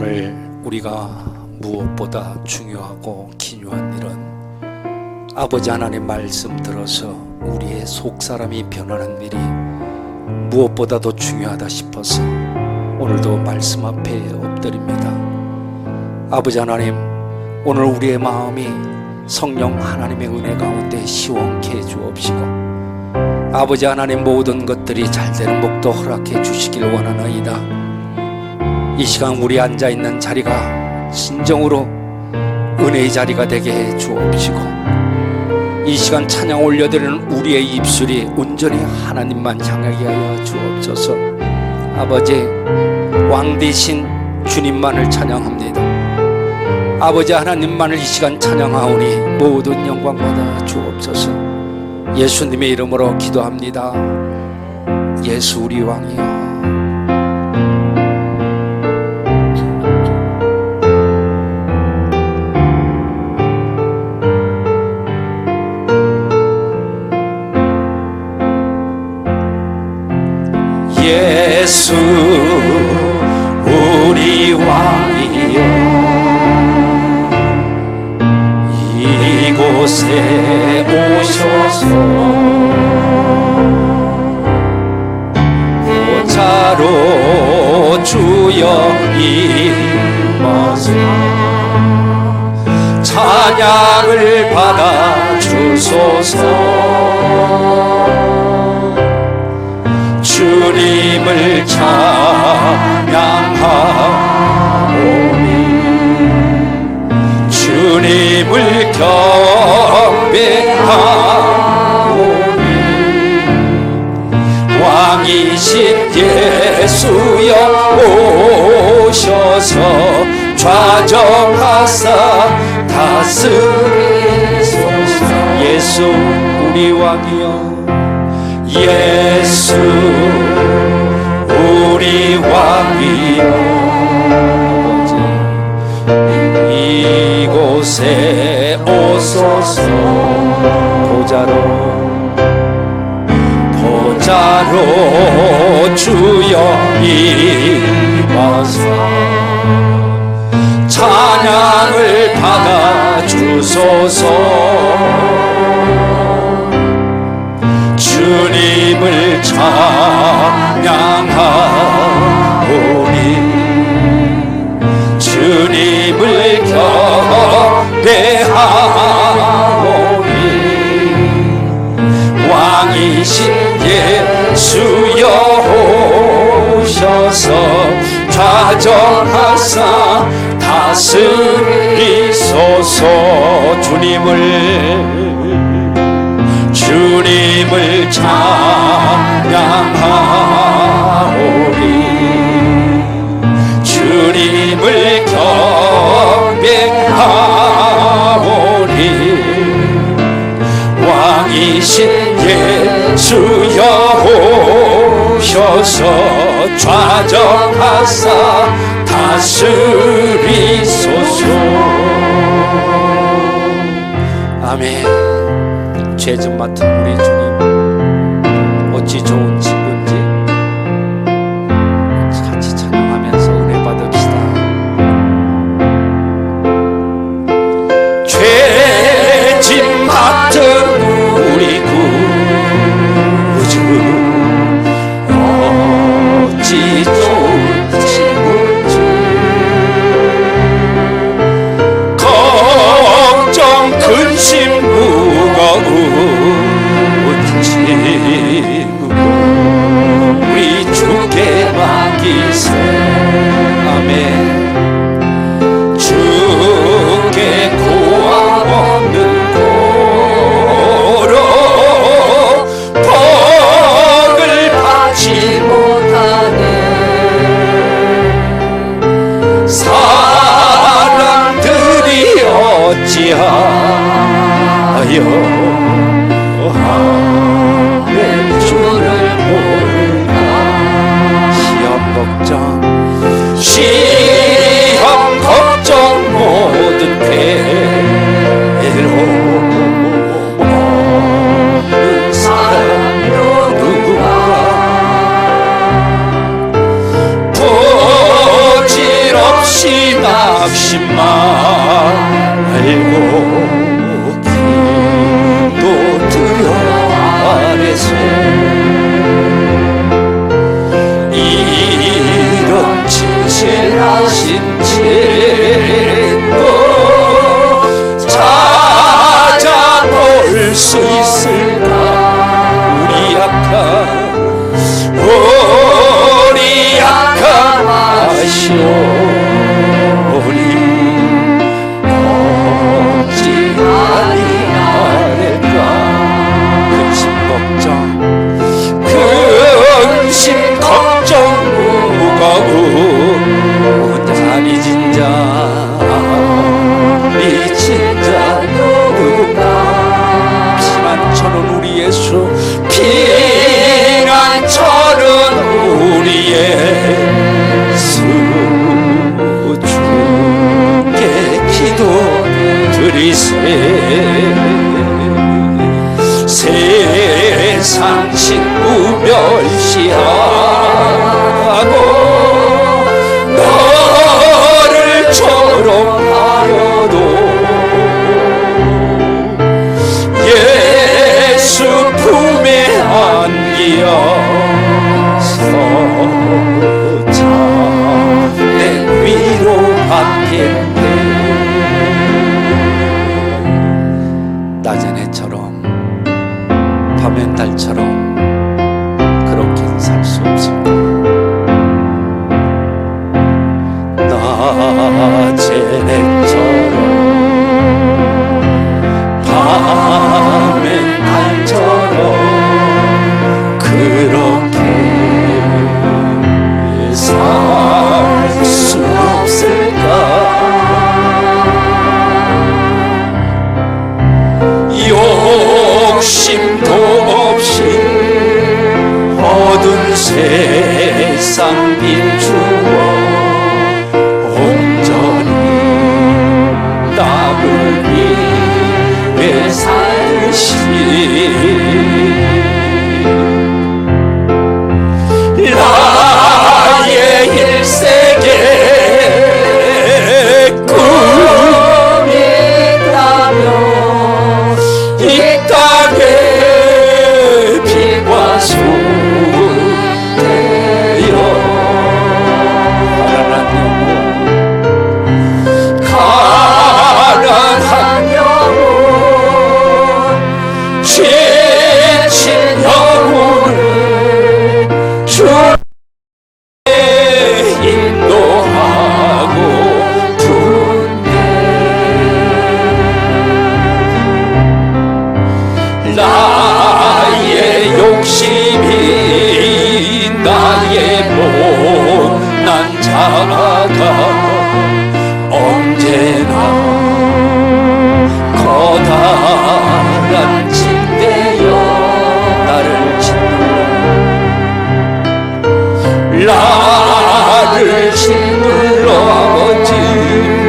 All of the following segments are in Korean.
오늘 우리가 무엇보다 중요하고 기묘한 일은 아버지 하나님 말씀 들어서 우리의 속사람이 변하는 일이 무엇보다도 중요하다 싶어서 오늘도 말씀 앞에 엎드립니다. 아버지 하나님, 오늘 우리의 마음이 성령 하나님의 은혜 가운데 시원케 해주옵시고, 아버지 하나님 모든 것들이 잘되는 복도 허락해 주시길 원하나이다. 이 시간 우리 앉아있는 자리가 진정으로 은혜의 자리가 되게 해 주옵시고, 이 시간 찬양 올려드리는 우리의 입술이 온전히 하나님만 향하게 하여 주옵소서. 아버지, 왕 대신 주님만을 찬양합니다. 아버지 하나님만을 이 시간 찬양하오니 모든 영광 받아 주옵소서. 예수님의 이름으로 기도합니다. 예수 우리 왕이여. 예수 우리 왕이여, 이곳에 오셔서 보좌로 주여 임하사 찬양을 받아 주소서. 주님을 찬양하오니 주님을 경배하오니 왕이신 예수여 오셔서 좌정하사 다스리소서. 예수 우리 왕이여, 예수 우리 왕이여, 이곳에 오소서. 보좌로 주여 임하사 찬양을 받아 주소서. 주님을 찬양하오니 주님을 경배하오니 왕이신 예수여 오셔서 좌정하사 다스리소서. 주님을 찬양하오니 주님을 경배하오니 왕이신 예수여 오셔서 좌정하사 다스리소서. 아멘. 죄좀 맡은 우리 주님, 어찌 좋은 친구인지 같이 찬양하면서 은혜 받읍시다. 죄짐 맡은 우리 구주, 어찌 좋은 친구인지 걱정 근심 우리 주께 맡기세. 아멘. 주께 고아 없는 고로 복을 받지 못하네. 사람들이 어찌하여 주를 모를까. 시험 걱정 낙심만 알고 기도 드려 아래서 이런 진실하신 죄도 찾아볼 수 있을까? 우리 약한 아시오니 어찌 아니하랬까? 근심 걱정 무거운 혼자 사니 진짜 누군가 피난처는 우리 예수 피난처는 우리 예수 주께 기도 드리세 세상 친구 멸시하고 너를 조롱하여도 예수 품에 안기어서 참된 위로 받겠네. 낮엔 해처럼 밤엔 달처럼 그렇게 살 수 없을까? 낮엔 해처럼 밤엔 달처럼 그렇게 살 수 없을까? 욕심도 없이 얻은 세상 빈주어 온전히 남을 위해 살시 나의 일생에 꿈이 있다면 이 땅에 빛과 소되어 가난한 영혼 지친 영혼을 주께 인도하고 분대 나의 욕심이 나의 못난 자가 언제나 커다란 침대여 나를 짓눌러 나를 짓눌러 아버지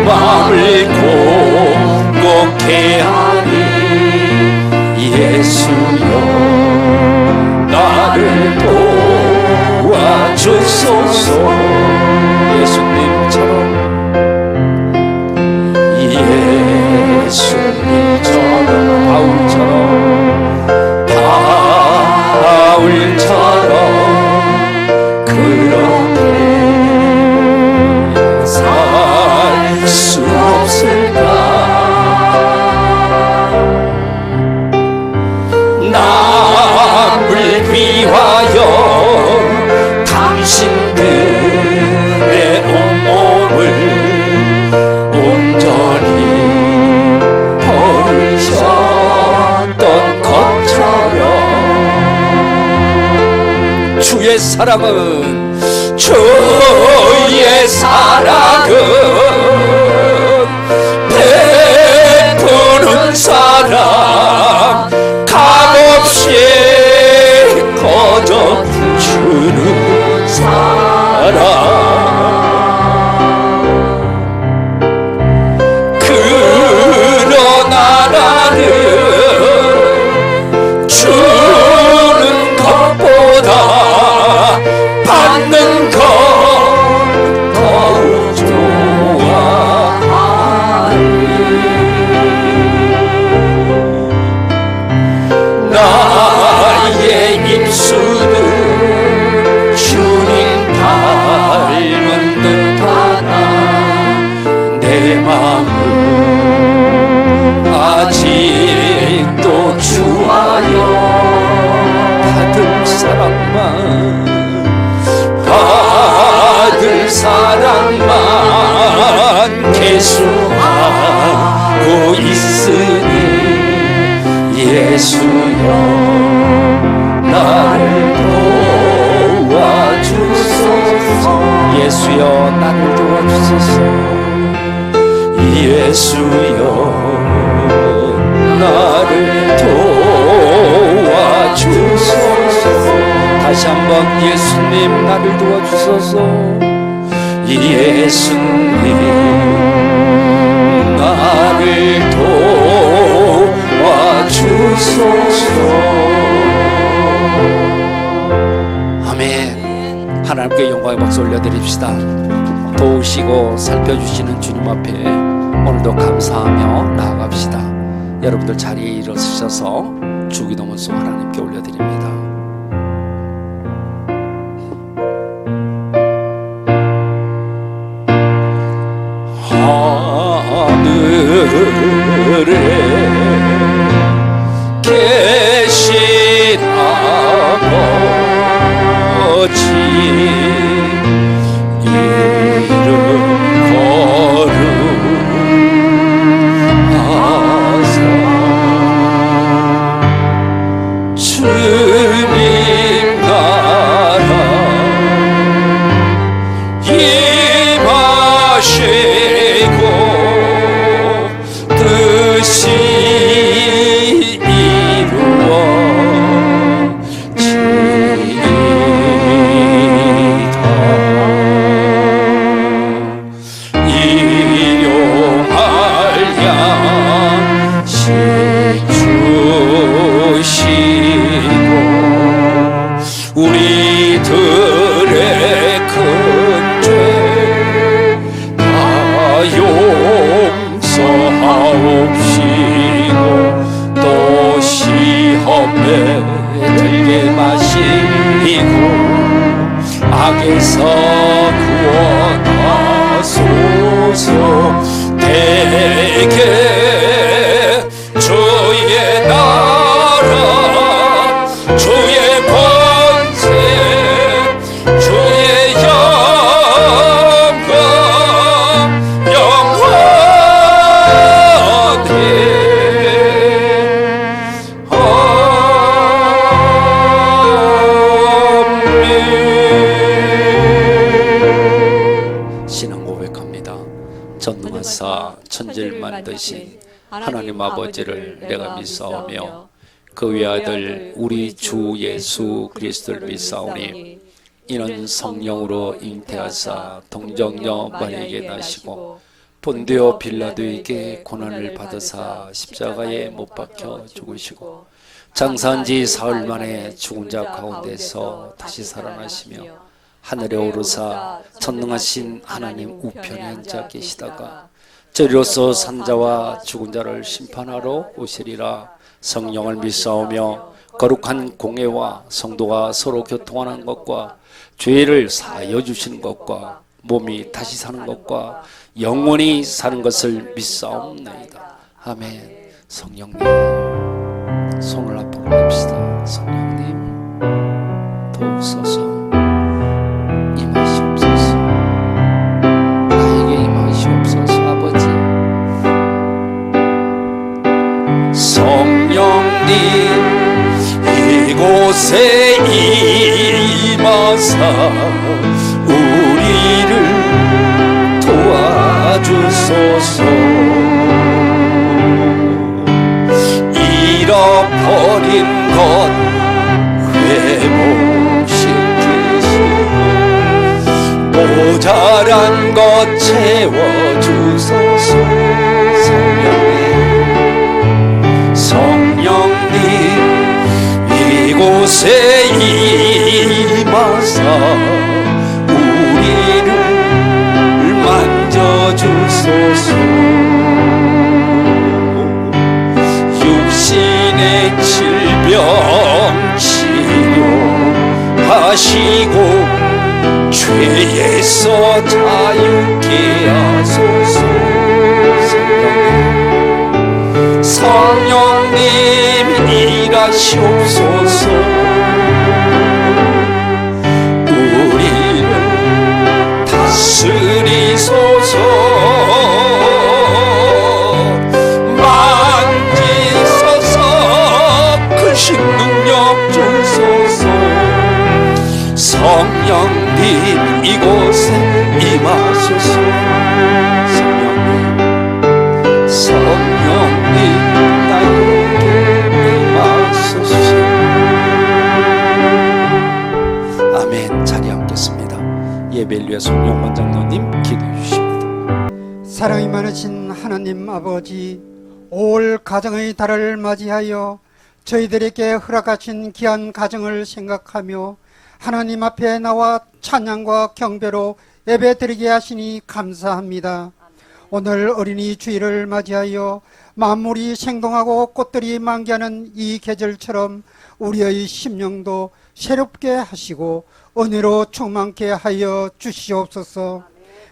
마음을 곱게 하니 예수여 나를 도와주소서. 예수님처럼 예수님처럼 바울처럼 그렇게 살 수 없을까? 남을 위하여 당신들의 온몸을 온전히 버리셨던 것처럼 주의 사랑은 베푸는 사랑 값없이 거저주는 사랑 그러나 나는 주는 것보다 받는 것 더욱 좋아 마음은 아직도 주하여 받을 사랑만 계수하고 있으니 예수여 나를 도와주소서. 예수여 나를 도와주소서. 예수여 나를 도와주소서. 다시 한번 예수님 나를 도와주소서. 예수님 나를 도와주소서. 아멘. 하나님께 영광의 박수 올려드립시다. 도우시고 살펴주시는 주님 앞에 오늘도 감사하며 나아갑시다. 여러분들 자리에 일어서셔서 주기도문송 하나님께 올려드립니다. 하늘에 계신 아버지 이름 거룩하사 주님 나라 임하시고 뜻이 우리들의 큰 죄 다 용서하옵시고 또 시험에 들게 마시고 악에서 구원하소서. 대개 주의 나라 주의 권세 주의 영광 영원히 아멘. 신앙 고백합니다. 전능하사 천지를 만드신 하나님 아버지를 내가 믿사오며 그 외아들 우리 주 예수 그리스도를 믿사오니 이는 성령으로 잉태하사 동정녀 마리아에게 나시고 본디오 빌라도에게 고난을 받으사 십자가에 못 박혀 죽으시고 장사한 지 사흘 만에 죽은 자 가운데서 다시 살아나시며 하늘에 오르사 전능하신 하나님 우편에 앉아 계시다가 저리로서 산자와 죽은 자를 심판하러 오시리라. 성령을 믿사오며 거룩한 공회와 성도가 서로 교통하는 것과 죄를 사하여 주시는 것과 몸이 다시 사는 것과 영원히 사는 것을 믿사옵나이다. 아멘. 성령님 손을 앞으로 냅시다. 성령님 도우소서. 임하시옵소서. 나에게 임하시옵소서. 아버지 성령님 이곳에 임하사 우리를 도와주소서. 잃어버린 것 회복시키시고 모자란 것 채워주소서. 성령님 이곳에 임하사 우리를 만져주소서. 육신의 질병 치료하시고 죄에서 자유케 하소서. 하시옵소서. 우리를 다스리소서. 만지소서. 크신 능력 주소서. 성령님 이곳에 임하소서. 성령님 나에게 임하소서. 아멘. 자리 앉겠습니다. 예배를 위해 송영원 장로님 기도해 주십니다. 사랑이 많으신 하나님 아버지, 5월 가정의 달을 맞이하여 저희들에게 허락하신 귀한 가정을 생각하며 하나님 앞에 나와 찬양과 경배로 예배드리게 하시니 감사합니다. 오늘 어린이 주일을 맞이하여 만물이 생동하고 꽃들이 만개하는 이 계절처럼 우리의 심령도 새롭게 하시고 은혜로 충만케 하여 주시옵소서.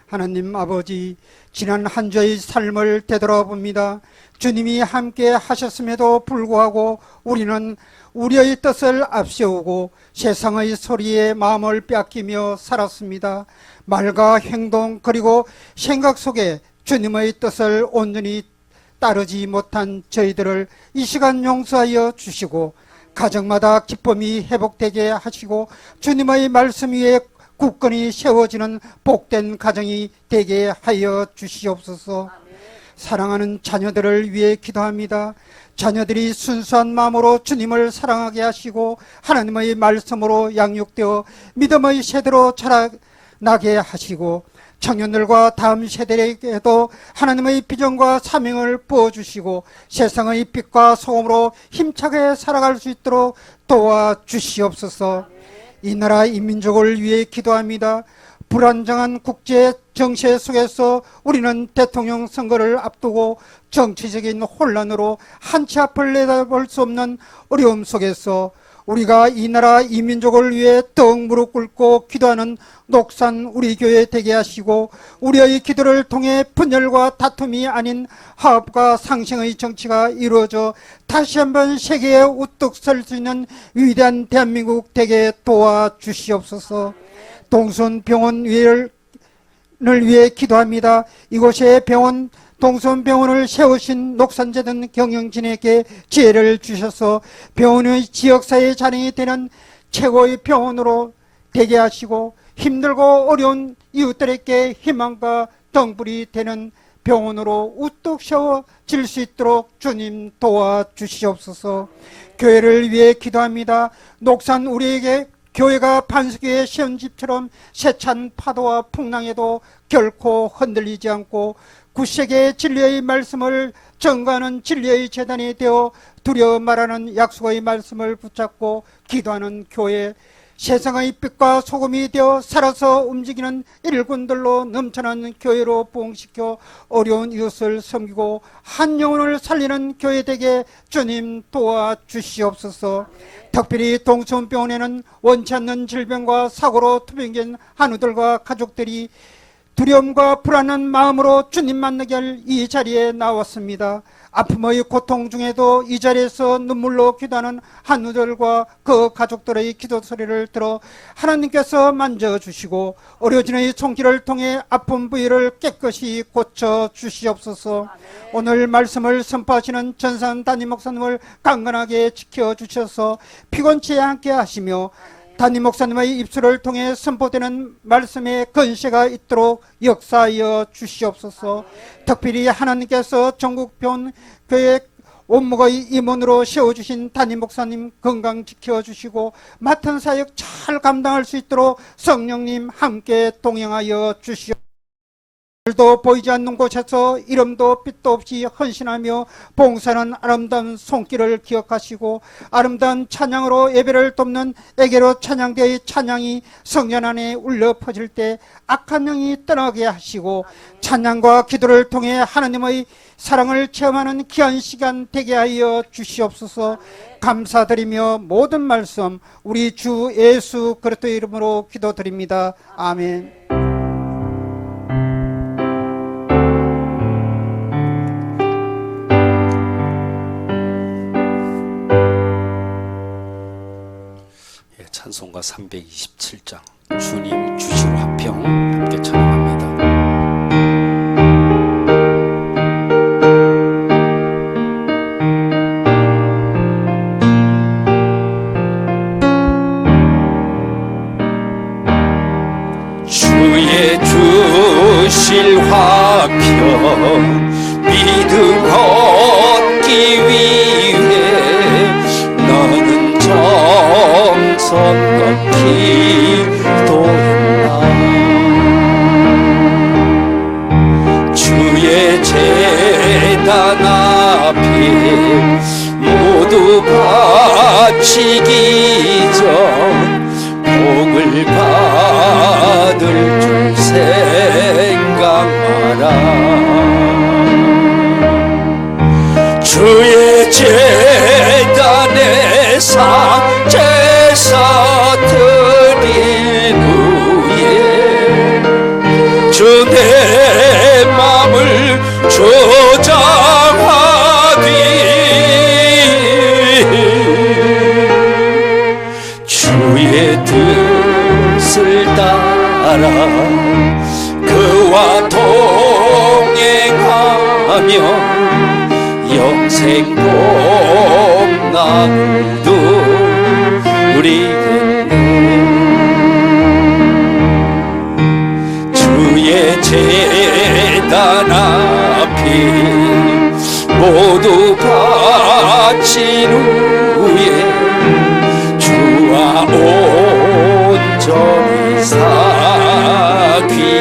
하나님 아버지, 지난 한 주의 삶을 되돌아봅니다. 주님이 함께 하셨음에도 불구하고 우리는 우리의 뜻을 앞세우고 세상의 소리에 마음을 빼앗기며 살았습니다. 말과 행동 그리고 생각 속에 주님의 뜻을 온전히 따르지 못한 저희들을 이 시간 용서하여 주시고 가정마다 기쁨이 회복되게 하시고 주님의 말씀 위에 굳건히 세워지는 복된 가정이 되게 하여 주시옵소서. 사랑하는 자녀들을 위해 기도합니다. 자녀들이 순수한 마음으로 주님을 사랑하게 하시고 하나님의 말씀으로 양육되어 믿음의 세대로 자라나게 하시고 청년들과 다음 세대에게도 하나님의 비전과 사명을 부어주시고 세상의 빛과 소금으로 힘차게 살아갈 수 있도록 도와주시옵소서. 이 나라 이 민족을 위해 기도합니다. 불안정한 국제 정세 속에서 우리는 대통령 선거를 앞두고 정치적인 혼란으로 한치 앞을 내다볼 수 없는 어려움 속에서 우리가 이 나라 이 민족을 위해 더욱 무릎 꿇고 기도하는 녹산 우리 교회 되게 하시고 우리의 기도를 통해 분열과 다툼이 아닌 화합과 상생의 정치가 이루어져 다시 한번 세계에 우뚝 설 수 있는 위대한 대한민국 되게 도와주시옵소서. 동순병원 위를 위해 기도합니다. 이곳에 병원 동순병원을 세우신 녹산재단 경영진에게 지혜를 주셔서 병원의 지역사회 자랑이 되는 최고의 병원으로 되게 하시고 힘들고 어려운 이웃들에게 희망과 등불이 되는 병원으로 우뚝 세워질 수 있도록 주님 도와주시옵소서. 교회를 위해 기도합니다. 녹산 우리에게 교회가 반석 위에 세운 집처럼 세찬 파도와 풍랑에도 결코 흔들리지 않고 구세계의 진리의 말씀을 전가하는 진리의 재단이 되어 두려워 말하는 약속의 말씀을 붙잡고 기도하는 교회, 세상의 빛과 소금이 되어 살아서 움직이는 일꾼들로 넘쳐나는 교회로 부흥시켜 어려운 이웃을 섬기고 한 영혼을 살리는 교회 되게 주님 도와주시옵소서. 특별히 동순병원에는 원치 않는 질병과 사고로 투병된 한우들과 가족들이 두려움과 불안한 마음으로 주님 만나게 할 이 자리에 나왔습니다. 아픔의 고통 중에도 이 자리에서 눈물로 기도하는 한우들과 그 가족들의 기도 소리를 들어 하나님께서 만져주시고 어려지는 손길을 통해 아픈 부위를 깨끗이 고쳐주시옵소서. 오늘 말씀을 선포하시는 전산 담임 목사님을 강건하게 지켜주셔서 피곤치 않게 하시며 담임 목사님의 입술을 통해 선포되는 말씀의 건세가 있도록 역사하여 주시옵소서. 특별히 하나님께서 전국병원 교회 온목의 임원으로 세워주신 담임 목사님 건강 지켜주시고 맡은 사역 잘 감당할 수 있도록 성령님 함께 동행하여 주시옵소서. 도 보이지 않는 곳에서 이름도 빛도 없이 헌신하며 봉사하는 아름다운 손길을 기억하시고 아름다운 찬양으로 예배를 돕는 에게로 찬양대의 찬양이 성전 안에 울려 퍼질 때 악한 영이 떠나게 하시고 찬양과 기도를 통해 하나님의 사랑을 체험하는 귀한 시간 되게 하여 주시옵소서. 감사드리며 모든 말씀 우리 주 예수 그리스도의 이름으로 기도드립니다. 아멘. 찬송가 327장 주님 주시고 화평 함께 찬양합니다. 주의 주실 화평 믿음 얻기 위해 나는 정성껏 기도했나. 주의 제단 앞에 모두 바치기 전 복을 받을 줄 생각하라. 주의 제단에 제사 드린 후에 주 내 맘을 조장하기 주의 뜻을 따라 그와 동행하며 영생 복락을 누리겠네. 주의 제단 앞에 모두 바친 후에 주와 온전히 사귀겠네.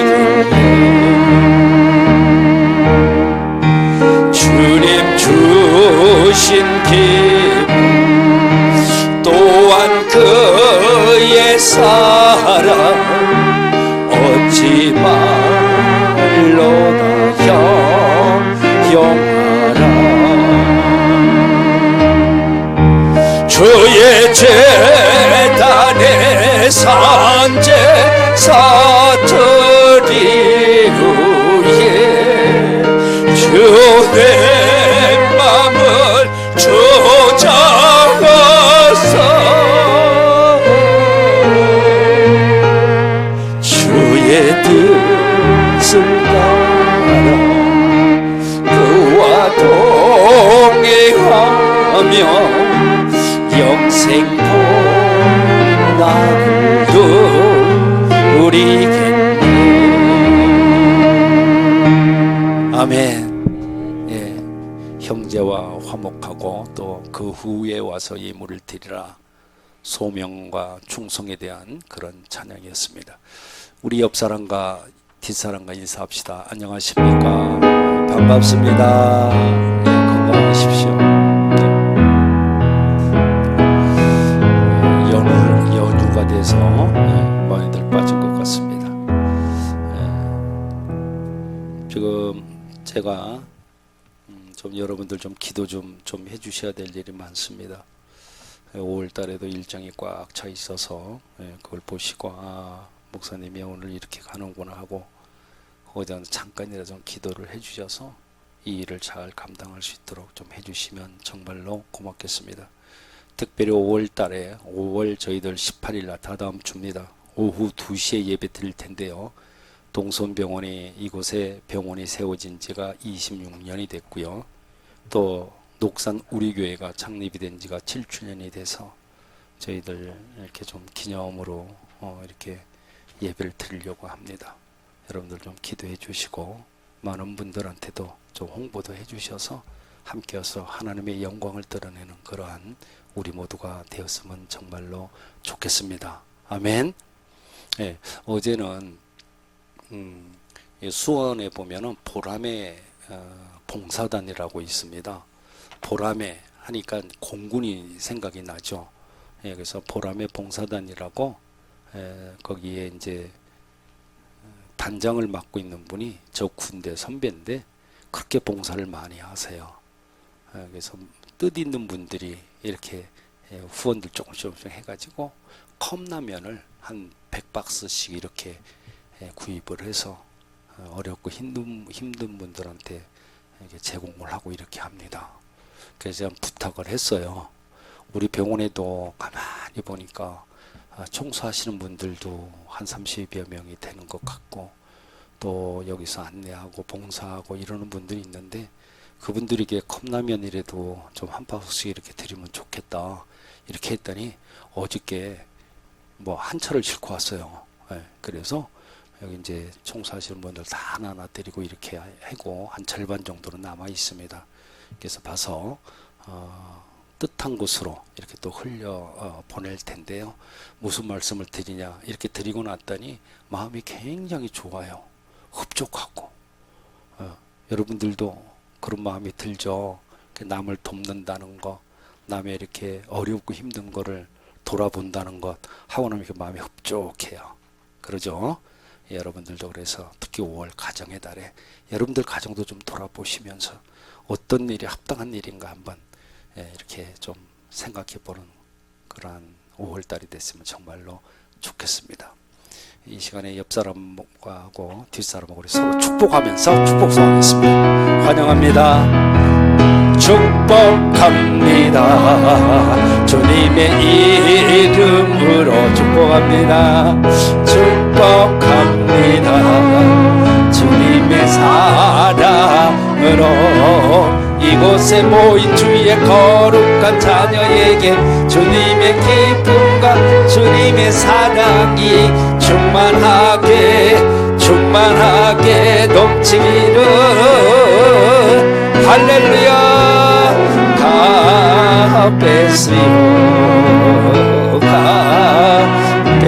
주님 주신 기쁨 또한 그의 사랑 어찌 말로다 형용하라. 주의 제단에 산제사 드린 후에 주의 맘을 조장하사 주의 뜻을 따라 그와 동행하며 영생 복락을 누리겠네. 아멘. 예, 형제와 화목하고 또 그 후에 와서 예물을 드리라. 소명과 충성에 대한 그런 찬양이었습니다. 우리 옆사람과 뒷사람과 인사합시다. 안녕하십니까? 반갑습니다. 예, 건강하십시오. 연휴가 돼서 많이들 빠진 것 같습니다. 지금 제가 좀 여러분들 좀 기도 좀 해주셔야 될 일이 많습니다. 5월 달에도 일정이 꽉 차 있어서 그걸 보시고 목사님이 오늘 이렇게 가는구나 하고 거기에 대한 잠깐이라도 좀 기도를 해주셔서 이 일을 잘 감당할 수 있도록 좀 해주시면 정말로 고맙겠습니다. 특별히 5월 달에 5월 저희들 18일 날 다다음 주입니다. 오후 2시에 예배 드릴 텐데요. 동선병원이 이곳에 병원이 세워진 지가 26년이 됐고요. 또 녹산 우리교회가 창립이 된 지가 7주년이 돼서 저희들 이렇게 좀 기념으로 이렇게 예배를 드리려고 합니다. 여러분들 좀 기도해 주시고 많은 분들한테도 좀 홍보도 해 주셔서 함께해서 하나님의 영광을 드러내는 그러한 우리 모두가 되었으면 정말로 좋겠습니다. 아멘. 네, 어제는 수원에 보면은 보람의 봉사단이라고 있습니다. 보람에 하니까 공군이 생각이 나죠. 예, 그래서 보람의 봉사단이라고 거기에 이제 단장을 맡고 있는 분이 저 군대 선배인데 그렇게 봉사를 많이 하세요. 그래서 뜻있는 분들이 이렇게 후원들 조금씩 해가지고 컵라면을 한 100박스씩 이렇게 구입을 해서 어렵고 힘든 분들한테 이렇게 제공을 하고 이렇게 합니다. 그래서 부탁을 했어요. 우리 병원에도 가만히 보니까 청소하시는 분들도 한 30여 명이 되는 것 같고, 또 여기서 안내하고 봉사하고 이러는 분들이 있는데, 그분들에게 컵라면이라도 좀 한 박스씩 이렇게 드리면 좋겠다 이렇게 했더니 어저께 뭐 한 차를 싣고 왔어요. 예, 그래서 여기 이제 청소하시는 분들 다 하나하나 드리고 이렇게 하고 한 절반 정도는 남아 있습니다. 그래서 봐서 뜻한 곳으로 이렇게 또 흘려 보낼 텐데요. 무슨 말씀을 드리냐, 이렇게 드리고 났더니 마음이 굉장히 좋아요. 흡족하고. 여러분들도 그런 마음이 들죠. 남을 돕는다는 거, 남의 이렇게 어렵고 힘든 거를 돌아본다는 것 하고 나면 이렇게 마음이 흡족해요. 그러죠? 예, 여러분들도 그래서 특히 5월 가정의 달에 여러분들 가정도 좀 돌아보시면서 어떤 일이 합당한 일인가 한번 이렇게 좀 생각해 보는 그러한 5월 달이 됐으면 정말로 좋겠습니다. 이 시간에 옆 사람하고 뒷 사람하고 우리 서로 축복하면서 축복성하겠습니다. 환영합니다. 축복합니다. 주님의 이름으로 축복합니다. 축복합니다. 주님의 사랑으로 이곳에 모인 주의 거룩한 자녀에게 주님의 기쁨과 주님의 사랑이 충만하게 넘치기를. 할렐루야.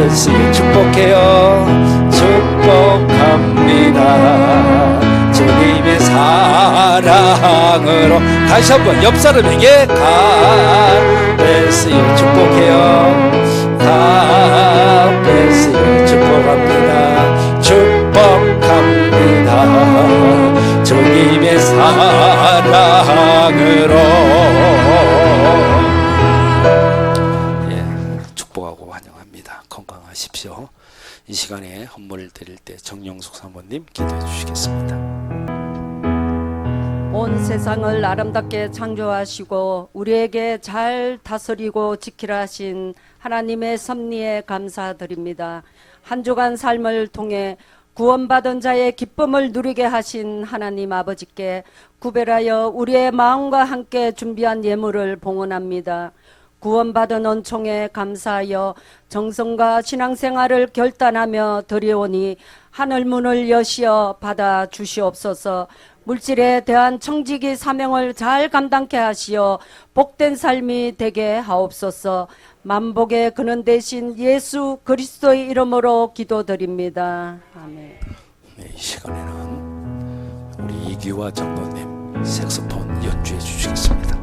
가베스요 축복해요. 축복합니다. 주님의 사랑으로. 다시 한번 옆 사람에게 가베스요 축복해요. 가베스요 축복합니다. 축복합니다. 주님의 사랑으로. 예, 축복하고 환영합니다. 건강하십시오. 이 시간에 헌물 드릴 때 정영숙 사모님 기도해 주시겠습니다. 온 세상을 아름답게 창조하시고 우리에게 잘 다스리고 지키라 하신 하나님의 섭리에 감사드립니다. 한 주간 삶을 통해 구원받은 자의 기쁨을 누리게 하신 하나님 아버지께 구별하여 우리의 마음과 함께 준비한 예물을 봉헌합니다. 구원받은 은총에 감사하여 정성과 신앙생활을 결단하며 드려오니 하늘문을 여시어 받아 주시옵소서. 물질에 대한 청지기 사명을 잘 감당케 하시어 복된 삶이 되게 하옵소서. 만복의 근원 되신 예수 그리스도의 이름으로 기도드립니다. 아멘. 네, 이 시간에는 우리 이기화 장로님 색소폰 연주해 주시겠습니다.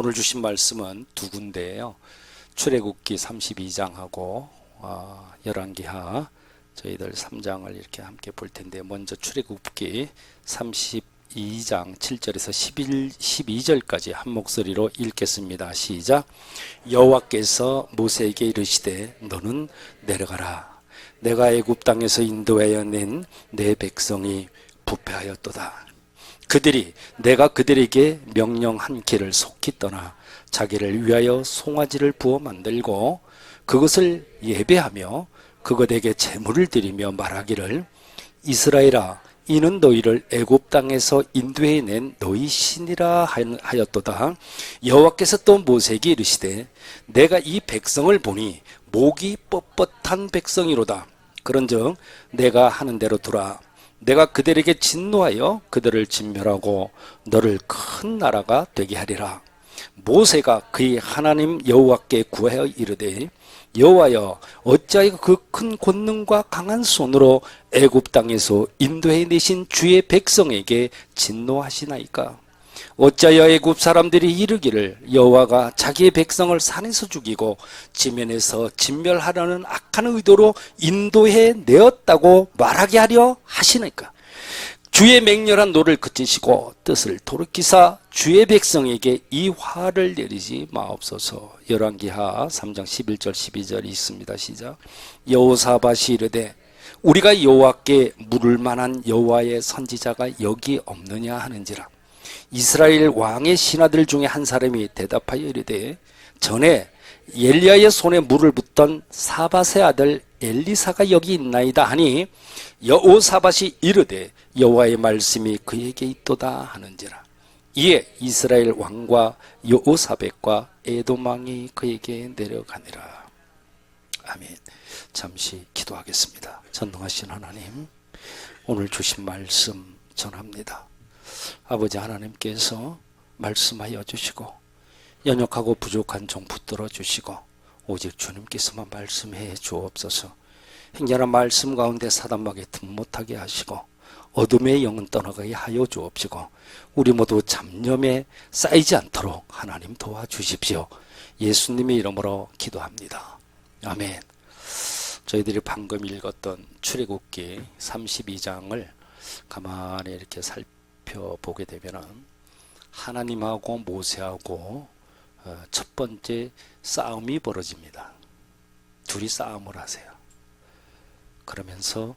오늘 주신 말씀은 두 군데예요. 출애굽기 32장하고 열왕기하 저희들 3장을 이렇게 함께 볼 텐데, 먼저 출애굽기 32장 7절에서 12절까지 한 목소리로 읽겠습니다. 시작. 여호와께서 모세에게 이르시되 너는 내려가라. 내가 애굽 땅에서 인도하여 낸 내 백성이 부패하였도다. 그들이 내가 그들에게 명령한 길을 속히 떠나 자기를 위하여 송아지를 부어 만들고 그것을 예배하며 그것에게 제물을 드리며 말하기를 이스라엘아, 이는 너희를 애굽 땅에서 인도해 낸 너희 신이라 하였도다. 여호와께서 또 모세에게 이르시되 내가 이 백성을 보니 목이 뻣뻣한 백성이로다. 그런즉 내가 하는 대로 두라. 내가 그들에게 진노하여 그들을 진멸하고 너를 큰 나라가 되게 하리라. 모세가 그의 하나님 여호와께 구하여 이르되 여호와여, 어찌하여 그 큰 권능과 강한 손으로 애굽 땅에서 인도해 내신 주의 백성에게 진노하시나이까? 어찌하여 애굽 사람들이 이르기를 여호와가 자기의 백성을 산에서 죽이고 지면에서 진멸하려는 악한 의도로 인도해 내었다고 말하게 하려 하시나이까? 주의 맹렬한 노를 그치시고 뜻을 돌이키사 주의 백성에게 이 화를 내리지 마옵소서. 열왕기하 3장 11절 12절이 있습니다. 시작. 여호사밧이 이르되 우리가 여호와께 물을 만한 여호와의 선지자가 여기 없느냐 하는지라. 이스라엘 왕의 신하들 중에 한 사람이 대답하여 이르되 전에 엘리야의 손에 물을 붓던 사밧의 아들 엘리사가 여기 있나이다 하니 여호사밧이 이르되 여호와의 말씀이 그에게 있도다 하는지라. 이에 이스라엘 왕과 여호사밧과 에돔 왕이 그에게 내려가니라. 아멘. 잠시 기도하겠습니다. 전능하신 하나님, 오늘 주신 말씀 전합니다. 아버지 하나님께서 말씀하여 주시고 연약하고 부족한 종 붙들어 주시고 오직 주님께서만 말씀해 주옵소서. 행렬한 말씀 가운데 사단마귀 틈 못하게 하시고 어둠의 영은 떠나가게 하여 주옵시고 우리 모두 잡념에 쌓이지 않도록 하나님 도와주십시오. 예수님의 이름으로 기도합니다. 아멘. 저희들이 방금 읽었던 출애굽기 32장을 가만히 이렇게 살펴보게 되면은 하나님하고 모세하고 첫 번째 싸움이 벌어집니다. 둘이 싸움을 하세요. 그러면서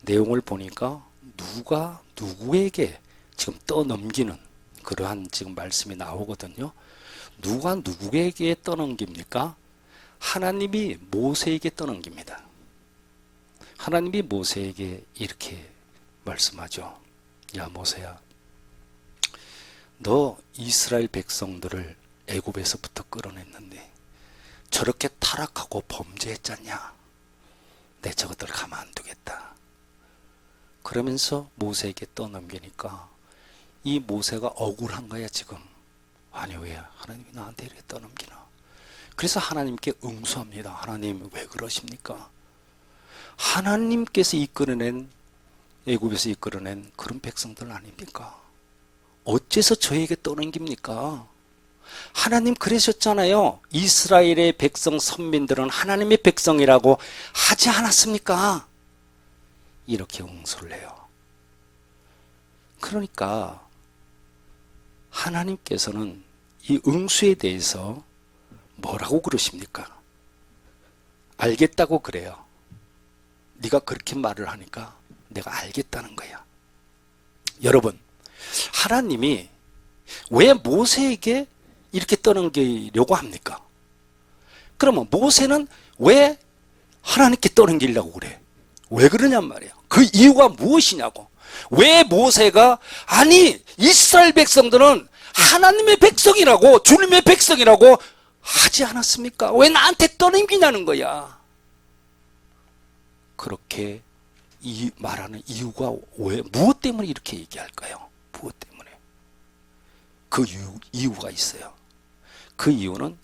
내용을 보니까 누가 누구에게 지금 떠넘기는 그러한 지금 말씀이 나오거든요. 누가 누구에게 떠넘깁니까? 하나님이 모세에게 떠넘깁니다. 하나님이 모세에게 이렇게 말씀하죠. 야 모세야, 너 이스라엘 백성들을 애굽에서부터 끌어냈는데 저렇게 타락하고 범죄했잖냐? 내 저것들 가만 안 두겠다. 그러면서 모세에게 떠넘기니까 이 모세가 억울한 거야 지금. 아니 왜 하나님이 나한테 이렇게 떠넘기나? 그래서 하나님께 응수합니다. 하나님 왜 그러십니까? 하나님께서 이끌어낸 애굽에서 이끌어낸 그런 백성들 아닙니까? 어째서 저에게 떠넘깁니까? 하나님 그러셨잖아요. 이스라엘의 백성 선민들은 하나님의 백성이라고 하지 않았습니까? 이렇게 응수를 해요. 그러니까 하나님께서는 이 응수에 대해서 뭐라고 그러십니까? 알겠다고 그래요. 네가 그렇게 말을 하니까 내가 알겠다는 거야. 여러분, 하나님이 왜 모세에게 이렇게 떠넘기려고 합니까? 그러면 모세는 왜 하나님께 떠넘기려고 그래? 왜 그러냔 말이에요. 그 이유가 무엇이냐고. 왜 모세가 아니 이스라엘 백성들은 하나님의 백성이라고 주님의 백성이라고 하지 않았습니까? 왜 나한테 떠넘기냐는 거야. 그렇게 말하는 이유가 왜 무엇 때문에 이렇게 얘기할까요? 무엇 때문에? 그 이유가 있어요. 그 이유는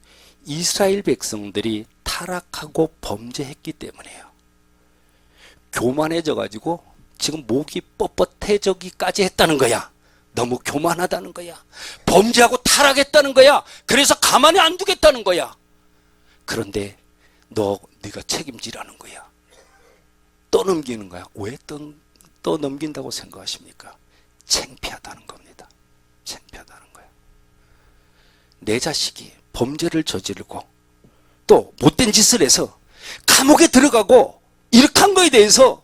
이스라엘 백성들이 타락하고 범죄했기 때문이에요. 교만해져 가지고 지금 목이 뻣뻣해지기까지 했다는 거야. 너무 교만하다는 거야. 범죄하고 타락했다는 거야. 그래서 가만히 안 두겠다는 거야. 그런데 네가 책임지라는 거야. 떠넘기는 거야. 왜 떠넘긴다고 생각하십니까? 창피하다는 겁니다. 창피하다는 거야. 내 자식이 범죄를 저지르고 또 못된 짓을 해서 감옥에 들어가고 이렇게 한 거에 대해서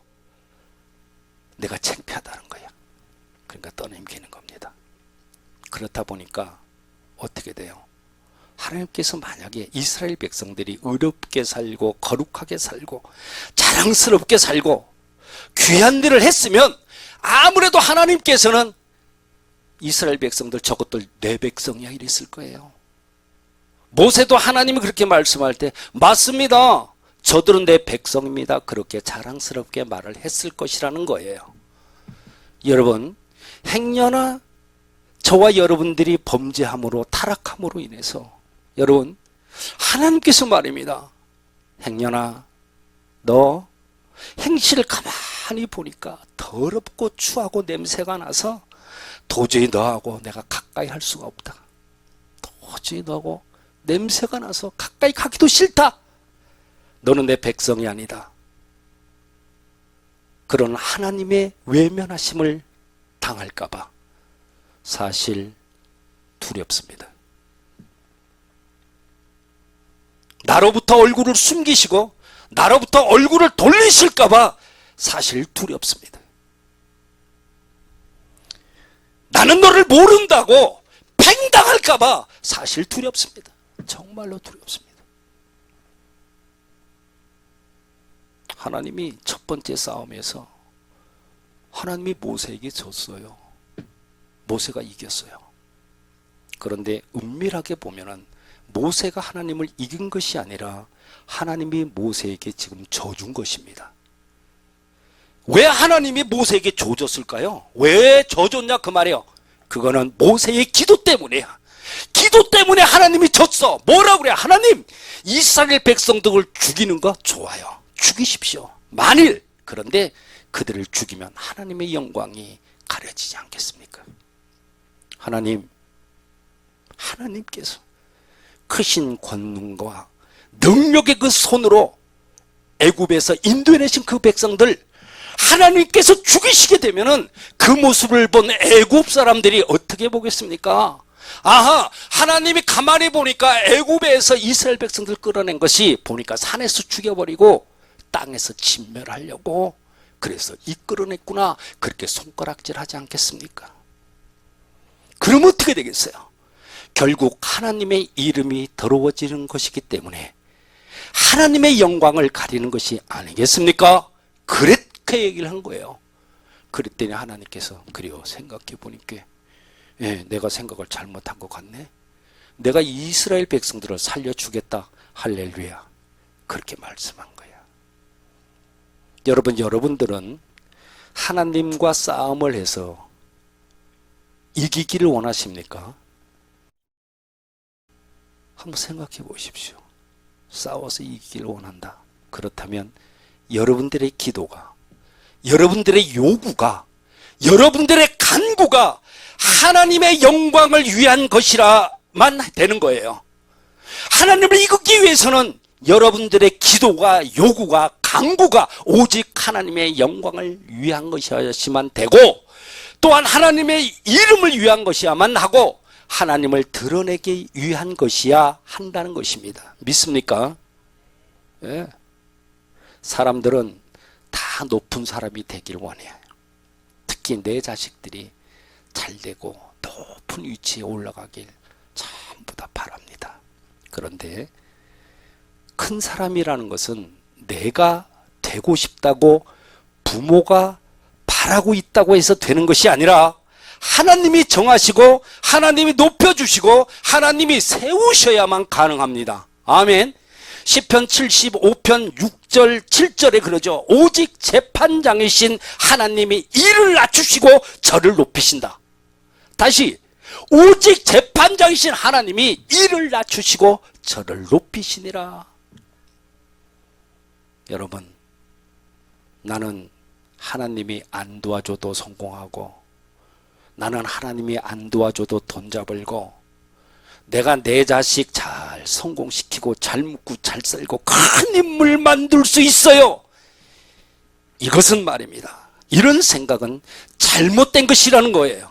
내가 창피하다는 거야. 그러니까 떠넘기는 겁니다. 그렇다 보니까 어떻게 돼요? 하나님께서 만약에 이스라엘 백성들이 의롭게 살고 거룩하게 살고 자랑스럽게 살고 귀한 일을 했으면 아무래도 하나님께서는 이스라엘 백성들 저것들 내 백성이야 이랬을 거예요. 모세도 하나님이 그렇게 말씀할 때 맞습니다. 저들은 내 백성입니다. 그렇게 자랑스럽게 말을 했을 것이라는 거예요. 여러분, 행여나 저와 여러분들이 범죄함으로 타락함으로 인해서 여러분 하나님께서 말입니다. 행여나 너 행실을 가만히 보니까 더럽고 추하고 냄새가 나서 도저히 너하고 내가 가까이 할 수가 없다. 도저히 너하고 냄새가 나서 가까이 가기도 싫다. 너는 내 백성이 아니다. 그런 하나님의 외면하심을 당할까봐 사실 두렵습니다. 나로부터 얼굴을 숨기시고 나로부터 얼굴을 돌리실까봐 사실 두렵습니다. 나는 너를 모른다고 팽당할까봐 사실 두렵습니다. 정말로 두렵습니다. 하나님이 첫 번째 싸움에서 하나님이 모세에게 졌어요. 모세가 이겼어요. 그런데 은밀하게 보면은 모세가 하나님을 이긴 것이 아니라 하나님이 모세에게 지금 져준 것입니다. 왜 하나님이 모세에게 져줬을까요? 왜 져줬냐 그 말이에요. 그거는 모세의 기도 때문이야. 기도 때문에 하나님이 졌어. 뭐라고 그래? 하나님, 이스라엘 백성들을 죽이는 거 좋아요. 죽이십시오. 만일 그런데 그들을 죽이면 하나님의 영광이 가려지지 않겠습니까? 하나님께서 크신 권능과 능력의 그 손으로 애굽에서 인도해내신 그 백성들 하나님께서 죽이시게 되면은 그 모습을 본 애굽 사람들이 어떻게 보겠습니까? 아하, 하나님이 가만히 보니까 애굽에서 이스라엘 백성들 끌어낸 것이 보니까 산에서 죽여버리고 땅에서 진멸하려고 그래서 이끌어냈구나. 그렇게 손가락질하지 않겠습니까? 그러면 어떻게 되겠어요? 결국 하나님의 이름이 더러워지는 것이기 때문에 하나님의 영광을 가리는 것이 아니겠습니까? 그렇게 얘기를 한 거예요. 그랬더니 하나님께서 그래요. 생각해 보니까 내가 생각을 잘못한 것 같네. 내가 이스라엘 백성들을 살려주겠다. 할렐루야. 그렇게 말씀한 거야. 여러분들은 하나님과 싸움을 해서 이기기를 원하십니까? 한번 생각해 보십시오. 싸워서 이기기를 원한다. 그렇다면 여러분들의 기도가, 여러분들의 요구가, 여러분들의 간구가 하나님의 영광을 위한 것이라만 되는 거예요. 하나님을 이기기 위해서는 여러분들의 기도가, 요구가, 간구가 오직 하나님의 영광을 위한 것이어야만 되고, 또한 하나님의 이름을 위한 것이야만 하고 하나님을 드러내기 위한 것이야 한다는 것입니다. 믿습니까? 예. 사람들은 다 높은 사람이 되길 원해요. 특히 내 자식들이 잘 되고 높은 위치에 올라가길 전부 다 바랍니다. 그런데 큰 사람이라는 것은 내가 되고 싶다고 부모가 바라고 있다고 해서 되는 것이 아니라 하나님이 정하시고 하나님이 높여주시고 하나님이 세우셔야만 가능합니다. 아멘. 시편 75편 6절 7절에 그러죠. 오직 재판장이신 하나님이 이를 낮추시고 저를 높이신다. 다시 오직 재판장이신 하나님이 이를 낮추시고 저를 높이시니라. 여러분, 나는 하나님이 안 도와줘도 성공하고 나는 하나님이 안 도와줘도 돈 잡을고 내가 내 자식 잘 성공시키고 잘 묻고 잘 살고 큰 인물 만들 수 있어요. 이것은 말입니다. 이런 생각은 잘못된 것이라는 거예요.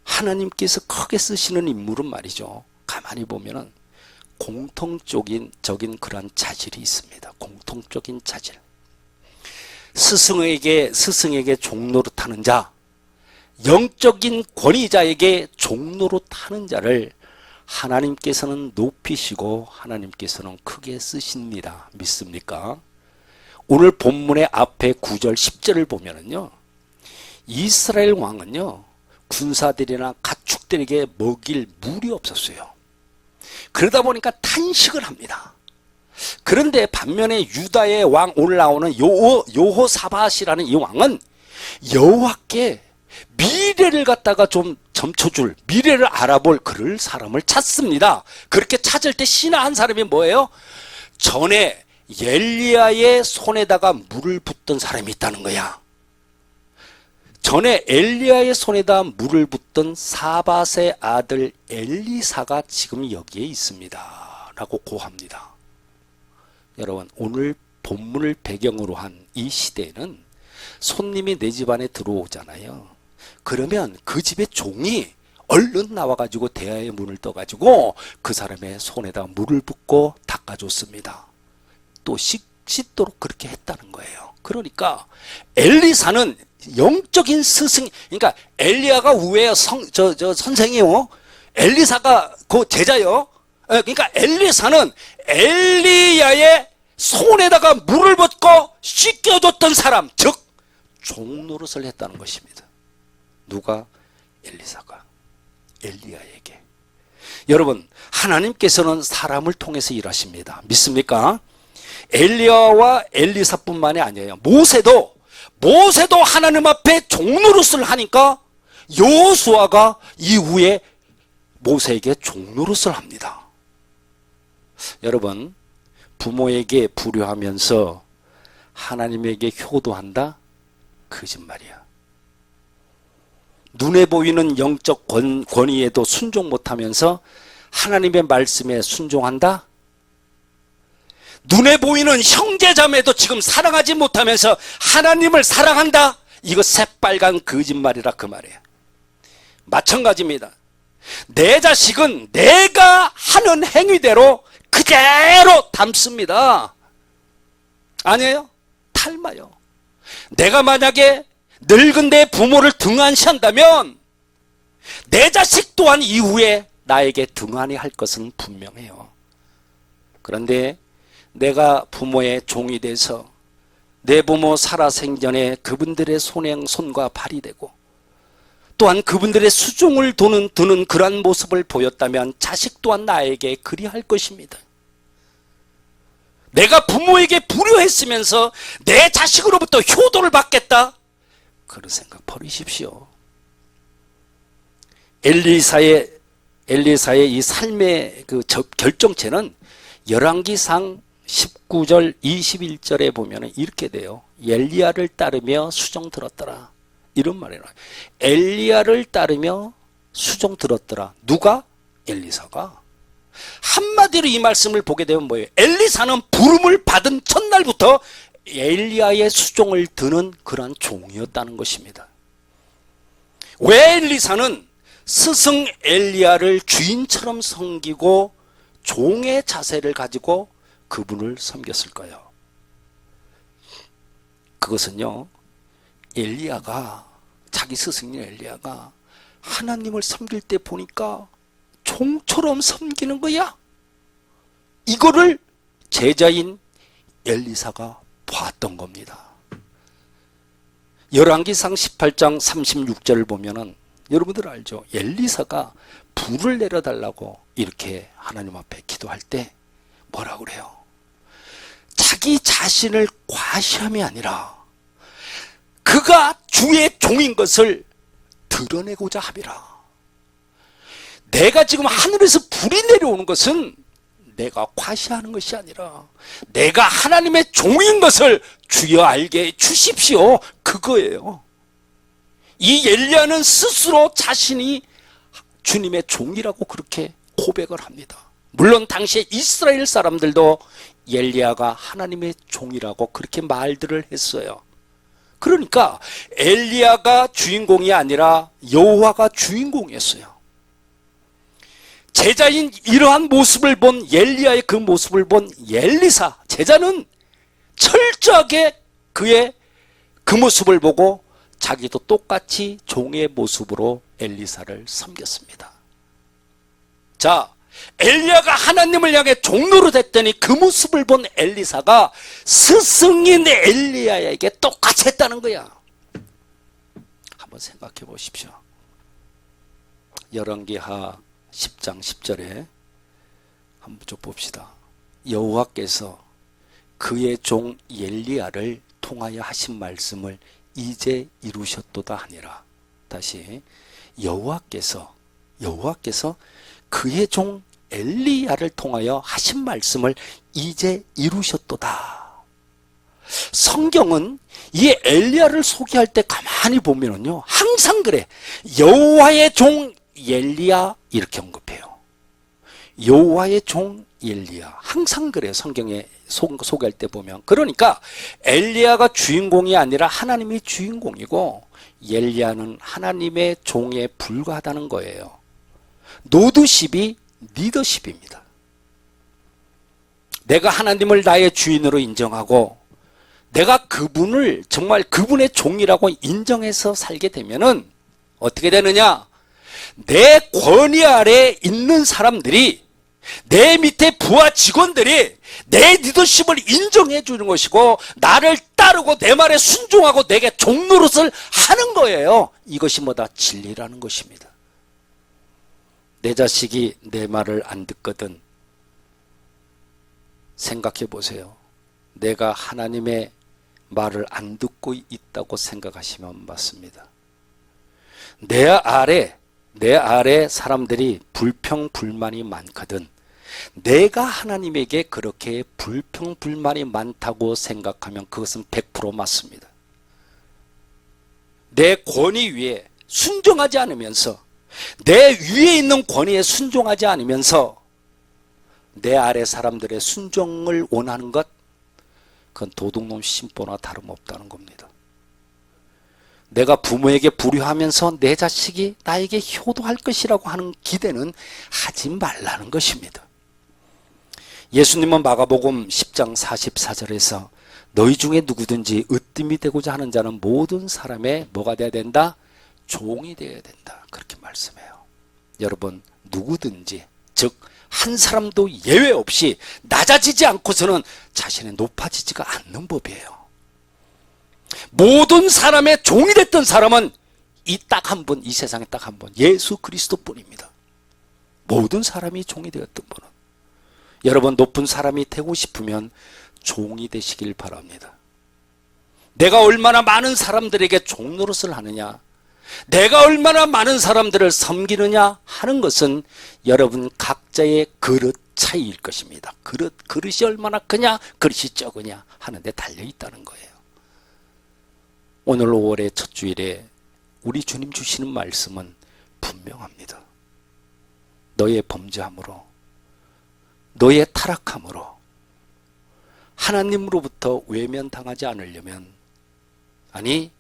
하나님께서 크게 쓰시는 인물은 말이죠. 가만히 보면은 공통적인 그런 자질이 있습니다. 공통적인 자질. 스승에게 종노릇하는 자, 영적인 권위자에게 종노릇하는 자를 하나님께서는 높이시고 하나님께서는 크게 쓰십니다. 믿습니까? 오늘 본문의 앞에 9절 10절을 보면은요, 이스라엘 왕은요 군사들이나 가축들에게 먹일 물이 없었어요. 그러다 보니까 탄식을 합니다. 그런데 반면에 유다의 왕 오늘 나오는 여호사밧이라는 이 왕은 여호와께 미래를 갖다가 좀 점쳐줄, 미래를 알아볼 그럴 사람을 찾습니다. 그렇게 찾을 때 신하한 사람이 뭐예요? 전에 엘리야의 손에다가 물을 붓던 사람이 있다는 거야. 전에 엘리야의 손에다 물을 붓던 사밧의 아들 엘리사가 지금 여기에 있습니다 라고 고합니다. 여러분, 오늘 본문을 배경으로 한 이 시대에는 손님이 내 집 안에 들어오잖아요. 그러면 그 집의 종이 얼른 나와가지고 대야의 문을 떠가지고 그 사람의 손에다 물을 붓고 닦아줬습니다. 또 씻도록 그렇게 했다는 거예요. 그러니까 엘리사는 영적인 스승, 그러니까 엘리야가 우에 선생이요, 엘리사가 그 제자요. 그러니까 엘리사는 엘리야의 손에다가 물을 붓고 씻겨줬던 사람, 즉 종노릇을 했다는 것입니다. 누가? 엘리사가 엘리야에게. 여러분, 하나님께서는 사람을 통해서 일하십니다. 믿습니까? 엘리야와 엘리사뿐만이 아니에요. 모세도 하나님 앞에 종노릇을 하니까 여호수아가 이후에 모세에게 종노릇을 합니다. 여러분, 부모에게 불효하면서 하나님에게 효도한다? 거짓말이야. 눈에 보이는 영적 권위에도 순종 못하면서 하나님의 말씀에 순종한다? 눈에 보이는 형제자매도 지금 사랑하지 못하면서 하나님을 사랑한다? 이거 새빨간 거짓말이라 그 말이에요. 마찬가지입니다. 내 자식은 내가 하는 행위대로 그대로 닮습니다. 아니에요? 닮아요. 내가 만약에 늙은 내 부모를 등한시한다면 내 자식 또한 이후에 나에게 등한히 할 것은 분명해요. 그런데 내가 부모의 종이 돼서 내 부모 살아생전에 그분들의 손과 발이 되고 또한 그분들의 수종을 드는 그러한 모습을 보였다면 자식 또한 나에게 그리할 것입니다. 내가 부모에게 불효했으면서 내 자식으로부터 효도를 받겠다? 그런 생각 버리십시오. 엘리사의 이 삶의 그 결정체는 열왕기상 19절 21절에 보면 이렇게 돼요. 엘리야를 따르며 수종 들었더라. 이런 말이에요. 엘리야를 따르며 수종 들었더라. 누가? 엘리사가. 한마디로 이 말씀을 보게 되면 뭐예요? 엘리사는 부름을 받은 첫날부터 엘리야의 수종을 드는 그러한 종이었다는 것입니다. 왜 엘리사는 스승 엘리야를 주인처럼 섬기고 종의 자세를 가지고 그분을 섬겼을까요? 그것은요, 엘리야가, 자기 스승인 엘리야가 하나님을 섬길 때 보니까 종처럼 섬기는 거야. 이거를 제자인 엘리사가 봤던 겁니다. 열왕기상 18장 36절을 보면은 여러분들 알죠? 엘리사가 불을 내려달라고 이렇게 하나님 앞에 기도할 때 뭐라고 그래요? 자기 자신을 과시함이 아니라 그가 주의 종인 것을 드러내고자 함이라. 내가 지금 하늘에서 불이 내려오는 것은 내가 과시하는 것이 아니라 내가 하나님의 종인 것을 주여 알게 해 주십시오. 그거예요. 이 엘리야는 스스로 자신이 주님의 종이라고 그렇게 고백을 합니다. 물론 당시에 이스라엘 사람들도 엘리야가 하나님의 종이라고 그렇게 말들을 했어요. 그러니까 엘리야가 주인공이 아니라 여호와가 주인공이었어요. 제자인 이러한 모습을 본 엘리야의 그 모습을 본 엘리사 제자는 철저하게 그의 그 모습을 보고 자기도 똑같이 종의 모습으로 엘리사를 섬겼습니다. 자, 엘리야가 하나님을 향해 종로로 됐더니 그 모습을 본 엘리사가 스승인 엘리야에게 똑같이 했다는 거야. 한번 생각해 보십시오. 열왕기하 10장 10절에 한번 좀 봅시다. 여호와께서 그의 종 엘리야를 통하여 하신 말씀을 이제 이루셨도다 하니라. 다시 여호와께서 그의 종 엘리야를 통하여 하신 말씀을 이제 이루셨도다. 성경은 이 엘리야를 소개할 때 가만히 보면은요, 항상 그래. 여호와의 종 엘리야 이렇게 언급해요. 여호와의 종 엘리야. 항상 그래요. 성경에 소개할 때 보면. 그러니까 엘리야가 주인공이 아니라 하나님이 주인공이고 엘리야는 하나님의 종에 불과하다는 거예요. 노드십이 리더십입니다. 내가 하나님을 나의 주인으로 인정하고 내가 그분을 정말 그분의 종이라고 인정해서 살게 되면은 어떻게 되느냐? 내 권위 아래 있는 사람들이, 내 밑에 부하 직원들이 내 리더십을 인정해 주는 것이고 나를 따르고 내 말에 순종하고 내게 종노릇을 하는 거예요. 이것이 뭐다? 진리라는 것입니다. 내 자식이 내 말을 안 듣거든 생각해 보세요. 내가 하나님의 말을 안 듣고 있다고 생각하시면 맞습니다. 내 아래 사람들이 불평불만이 많거든 내가 하나님에게 그렇게 불평불만이 많다고 생각하면 그것은 100% 맞습니다. 내 권위 위에 순종하지 않으면서 내 위에 있는 권위에 순종하지 않으면서 내 아래 사람들의 순종을 원하는 것, 그건 도둑놈 심보나 다름없다는 겁니다. 내가 부모에게 불효하면서 내 자식이 나에게 효도할 것이라고 하는 기대는 하지 말라는 것입니다. 예수님은 마가복음 10장 44절에서 너희 중에 누구든지 으뜸이 되고자 하는 자는 모든 사람의 뭐가 돼야 된다? 종이 되어야 된다. 그렇게 말씀해요. 여러분, 누구든지, 즉 한 사람도 예외 없이 낮아지지 않고서는 자신이 높아지지가 않는 법이에요. 모든 사람의 종이 됐던 사람은 이 세상에 딱 한 분, 예수 그리스도뿐입니다. 모든 사람이 종이 되었던 분은. 여러분, 높은 사람이 되고 싶으면 종이 되시길 바랍니다. 내가 얼마나 많은 사람들에게 종노릇을 하느냐, 내가 얼마나 많은 사람들을 섬기느냐 하는 것은 여러분 각자의 그릇 차이일 것입니다. 그릇이 얼마나 크냐, 그릇이 적으냐 하는 데 달려있다는 거예요. 오늘 5월의 첫 주일에 우리 주님 주시는 말씀은 분명합니다. 너의 범죄함으로, 너의 타락함으로 하나님으로부터 외면당하지 않으려면, 아니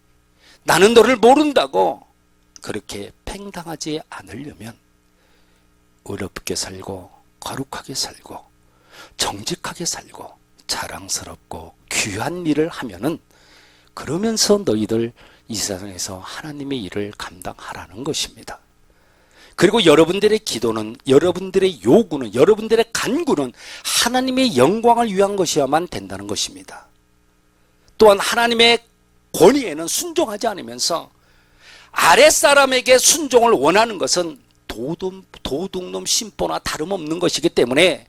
나는 너를 모른다고 그렇게 팽당하지 않으려면 의롭게 살고 거룩하게 살고 정직하게 살고 자랑스럽고 귀한 일을 하면은, 그러면서 너희들 이 세상에서 하나님의 일을 감당하라는 것입니다. 그리고 여러분들의 기도는, 여러분들의 요구는, 여러분들의 간구는 하나님의 영광을 위한 것이어야만 된다는 것입니다. 또한 하나님의 권위에는 순종하지 않으면서 아랫사람에게 순종을 원하는 것은 도둑놈 심보나 다름없는 것이기 때문에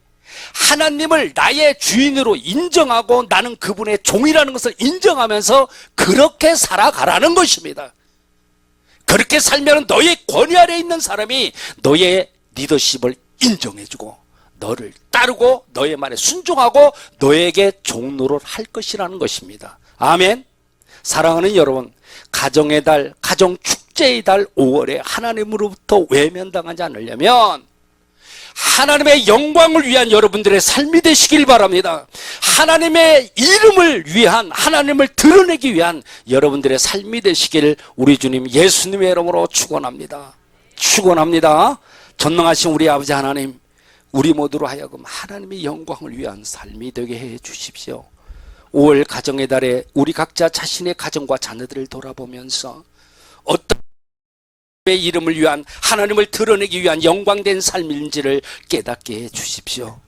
하나님을 나의 주인으로 인정하고 나는 그분의 종이라는 것을 인정하면서 그렇게 살아가라는 것입니다. 그렇게 살면 너의 권위 아래에 있는 사람이 너의 리더십을 인정해주고 너를 따르고 너의 말에 순종하고 너에게 종노릇 할 것이라는 것입니다. 아멘. 사랑하는 여러분, 가정의 달, 가정 축제 축제의 달 5월에 하나님으로부터 외면당하지 않으려면 하나님의 영광을 위한 여러분들의 삶이 되시길 바랍니다. 하나님의 이름을 위한, 하나님을 드러내기 위한 여러분들의 삶이 되시길 우리 주님 예수님의 이름으로 축원합니다. 축원합니다. 전능하신 우리 아버지 하나님, 우리 모두로 하여금 하나님의 영광을 위한 삶이 되게 해 주십시오. 5월 가정의 달에 우리 각자 자신의 가정과 자녀들을 돌아보면서 어떤 이름을 위한, 하나님을 드러내기 위한 영광된 삶인지를 깨닫게 해 주십시오.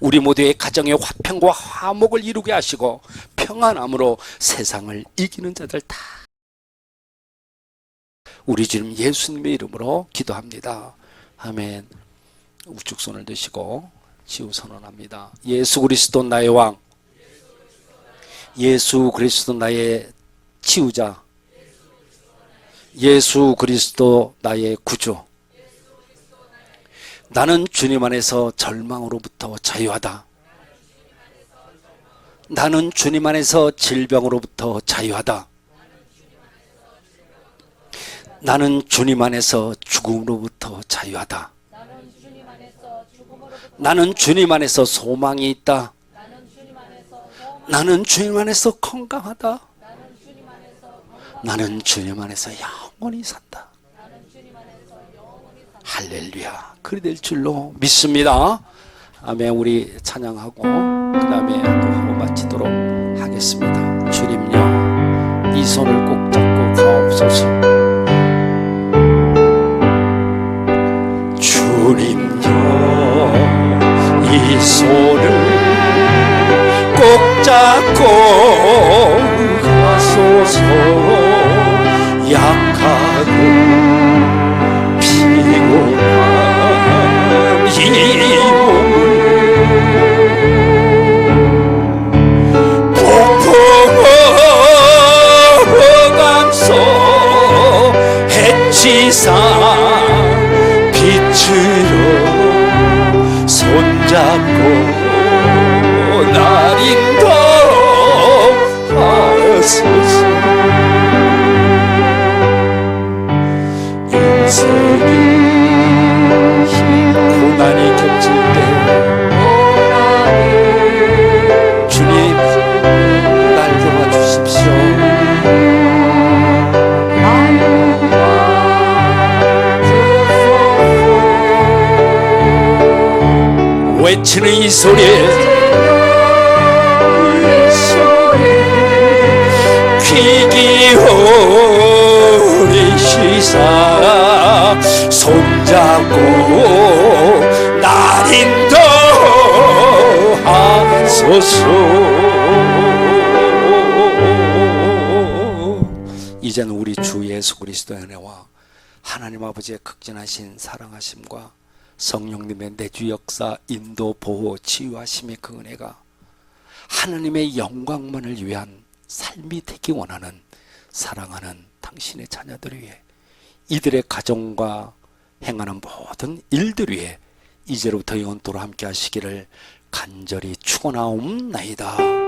우리 모두의 가정의 화평과 화목을 이루게 하시고 평안함으로 세상을 이기는 자들 다 우리 주님 예수님의 이름으로 기도합니다. 아멘. 우측 손을 드시고 치유 선언합니다. 예수 그리스도 나의 왕, 예수 그리스도 나의 치유자, 예수 그리스도 나의 구주. 나는 주님 안에서 절망으로부터 자유하다. 나는 주님 안에서 질병으로부터 자유하다. 나는 주님 안에서 죽음으로부터 자유하다. 나는 주님 안에서 소망이 있다. 나는 주님 안에서 건강하다. 나는 주님 안에서 영원히 산다. 할렐루야. 그리 될 줄로 믿습니다. 아멘. 우리 찬양하고 그 다음에 또 하고 마치도록 하겠습니다. 주님요, 이 손을 꼭 잡고 가옵소서. 주님요, 이 손을 꼭 잡고 가소서. 약하고 피곤한 이 몸을 폭풍 강서 해치사 빛으로 손잡고 날 인도하소서. 인생이 고난이 겹칠 때 주님 날 도와주십시오. 외치는 이 소리, 귀 기울이시사 손잡고 날 인도하소서. 이제는 우리 주 예수 그리스도의 은혜와 하나님 아버지의 극진하신 사랑하심과 성령님의 내주 역사, 인도, 보호, 치유하심의 그 은혜가 하나님의 영광만을 위한 삶이 되기 원하는 사랑하는 당신의 자녀들 위해, 이들의 가정과 행하는 모든 일들 위해 이제로부터 영원토록 함께 하시기를 간절히 축원하옵나이다.